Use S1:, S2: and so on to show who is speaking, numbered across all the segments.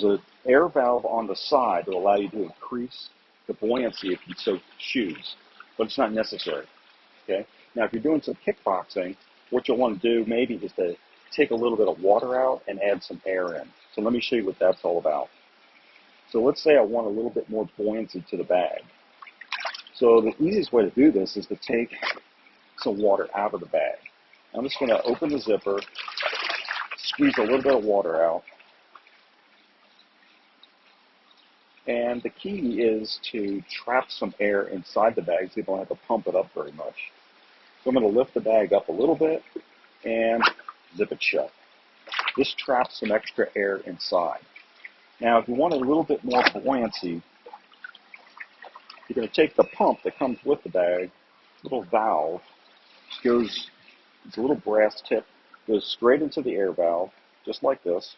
S1: there's an air valve on the side that will allow you to increase the buoyancy if you so choose, but it's not necessary. Okay. Now, if you're doing some kickboxing, what you'll want to do maybe is to take a little bit of water out and add some air in. So let me show you what that's all about. So let's say I want a little bit more buoyancy to the bag. So the easiest way to do this is to take some water out of the bag. I'm just going to open the zipper, squeeze a little bit of water out. And the key is to trap some air inside the bag so you don't have to pump it up very much. So I'm going to lift the bag up a little bit and zip it shut. This traps some extra air inside. Now, if you want a little bit more buoyancy, you're going to take the pump that comes with the bag, little valve, it's a little brass tip, goes straight into the air valve, just like this,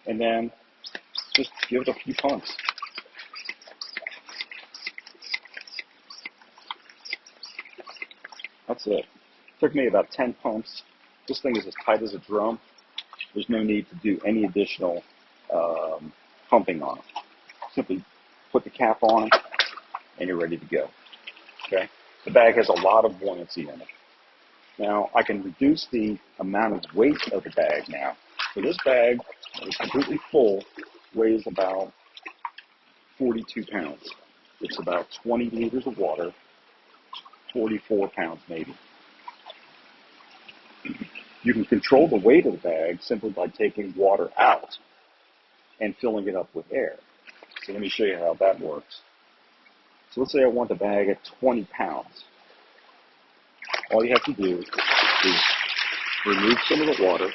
S1: and then just give it a few pumps. That's it. Took me about 10 pumps. This thing is as tight as a drum. There's no need to do any additional pumping on it. Simply put the cap on and you're ready to go. Okay? The bag has a lot of buoyancy in it. Now, I can reduce the amount of weight of the bag now. So this bag, when it's completely full, weighs about 42 pounds. It's about 20 liters of water, 44 pounds maybe. You can control the weight of the bag simply by taking water out and filling it up with air. So let me show you how that works. So let's say I want the bag at 20 pounds. All you have to do is remove some of the water.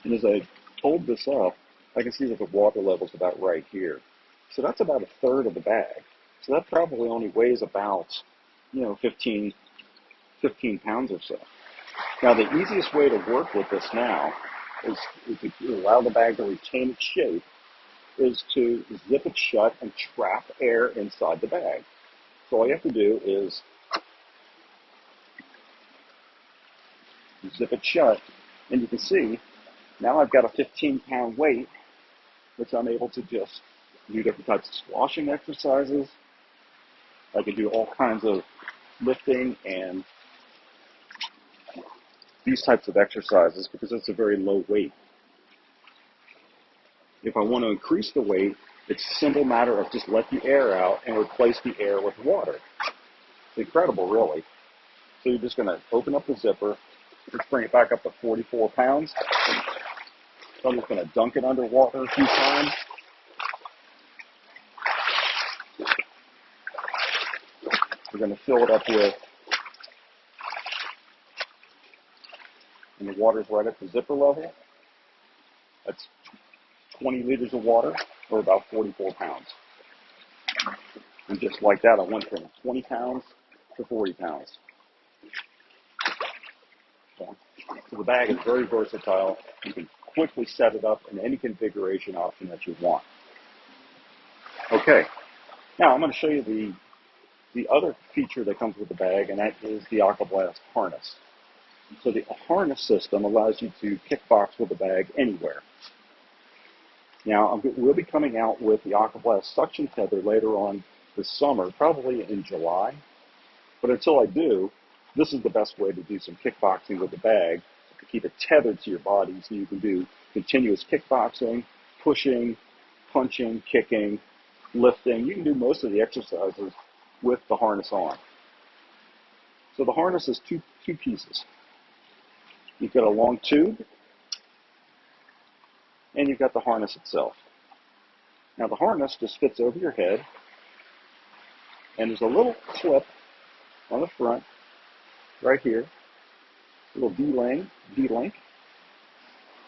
S1: And as I hold this up, I can see that the water level is about right here. So that's about a third of the bag. So that probably only weighs about, 15 pounds or so. Now, the easiest way to work with this now is to allow the bag to retain its shape, is to zip it shut and trap air inside the bag. So all you have to do is zip it shut, and you can see now I've got a 15-pound weight, which I'm able to just do different types of squashing exercises. I can do all kinds of lifting and these types of exercises because it's a very low weight. If I want to increase the weight, it's a simple matter of just let the air out and replace the air with water. It's incredible, really. So you're just going to open up the zipper. Let's bring it back up to 44 pounds. So I'm just going to dunk it underwater a few times. We're going to fill it up with, and the water's right at the zipper level. That's 20 liters of water, or about 44 pounds. And just like that, I went from 20 pounds to 40 pounds. So the bag is very versatile. You can quickly set it up in any configuration option that you want. Okay, now I'm going to show you the other feature that comes with the bag, and that is the AquaBLAST harness. So the harness system allows you to kickbox with the bag anywhere. Now, we'll be coming out with the AquaBLAST suction tether later on this summer, probably in July. But until I do, this is the best way to do some kickboxing with the bag, to keep it tethered to your body so you can do continuous kickboxing, pushing, punching, kicking, lifting. You can do most of the exercises with the harness on. So the harness is two pieces. You've got a long tube, and you've got the harness itself. Now the harness just fits over your head, and there's a little clip on the front, right here, a little D-link.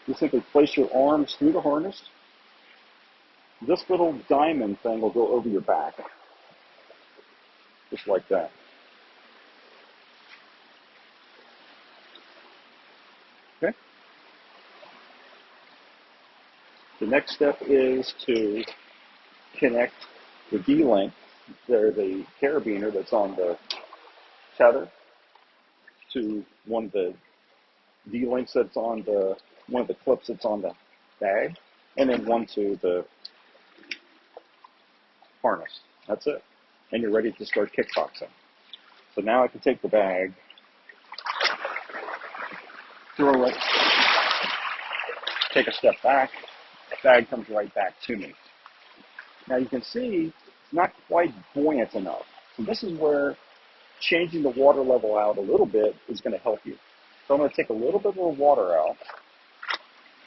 S1: You simply place your arms through the harness. This little diamond thing will go over your back, just like that. Okay? The next step is to connect the D-link, the carabiner that's on the tether, to one of the D-links that's on the one of the clips that's on the bag, and then one to the harness. That's it. And you're ready to start kickboxing. So now I can take the bag, throw it, take a step back, the bag comes right back to me. Now you can see it's not quite buoyant enough. So this is where changing the water level out a little bit is going to help you. So I'm going to take a little bit of the water out.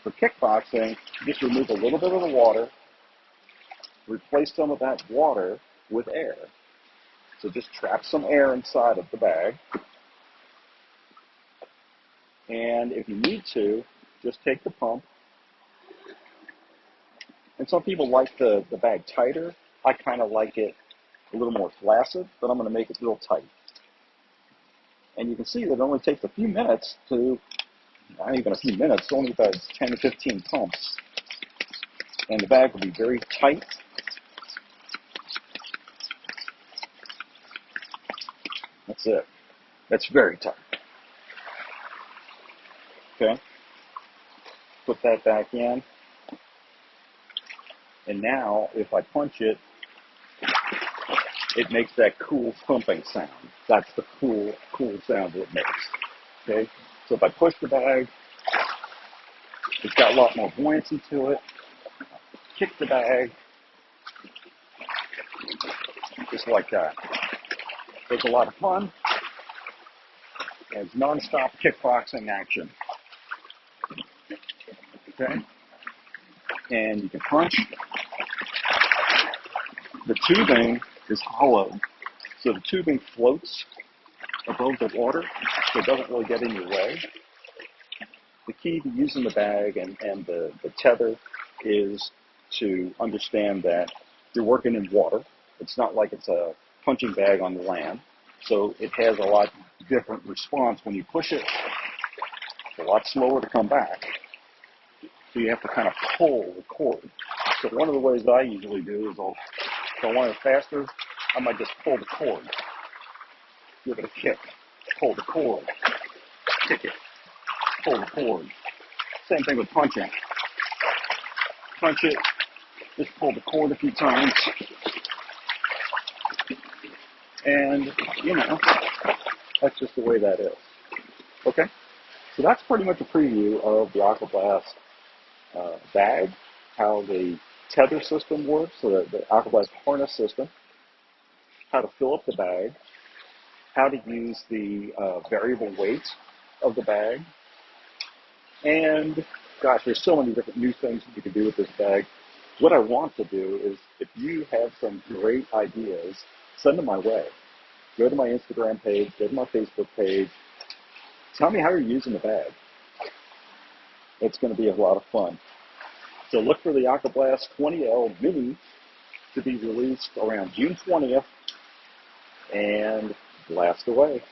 S1: For kickboxing, just remove a little bit of the water, replace some of that water with air. So just trap some air inside of the bag. And if you need to, just take the pump. And some people like the bag tighter. I kind of like it a little more flaccid, but I'm going to make it real tight. And you can see that it only takes a few minutes to, not even a few minutes, it only about 10 to 15 pumps. And the bag will be very tight. That's it. That's very tight. Okay. Put that back in. And now, if I punch it, it makes that cool thumping sound. That's the cool sound it makes. Okay? So if I push the bag, it's got a lot more buoyancy to it. Kick the bag, just like that. It's a lot of fun. It's non-stop kickboxing action. Okay? And you can punch. The tubing is hollow, so the tubing floats above the water, so it doesn't really get in your way. The key to using the bag and the tether is to understand that you're working in water. It's not like it's a punching bag on the land, so it has a lot different response when you push it. It's a lot slower to come back, so you have to kind of pull the cord. So one of the ways I usually do is if I want it faster, I might just pull the cord. Give it a kick. Pull the cord. Kick it. Pull the cord. Same thing with punching. Punch it. Just pull the cord a few times. And, that's just the way that is. Okay? So that's pretty much a preview of the AquaBLAST bag, how the tether system works, so the AquaBLAST harness system, how to fill up the bag, how to use the variable weight of the bag, and gosh, there's so many different new things that you can do with this bag. What I want to do is, if you have some great ideas, send them my way. Go to my Instagram page, go to my Facebook page. Tell me how you're using the bag. It's going to be a lot of fun. So look for the AquaBLAST 20L Mini to be released around June 20th, and blast away.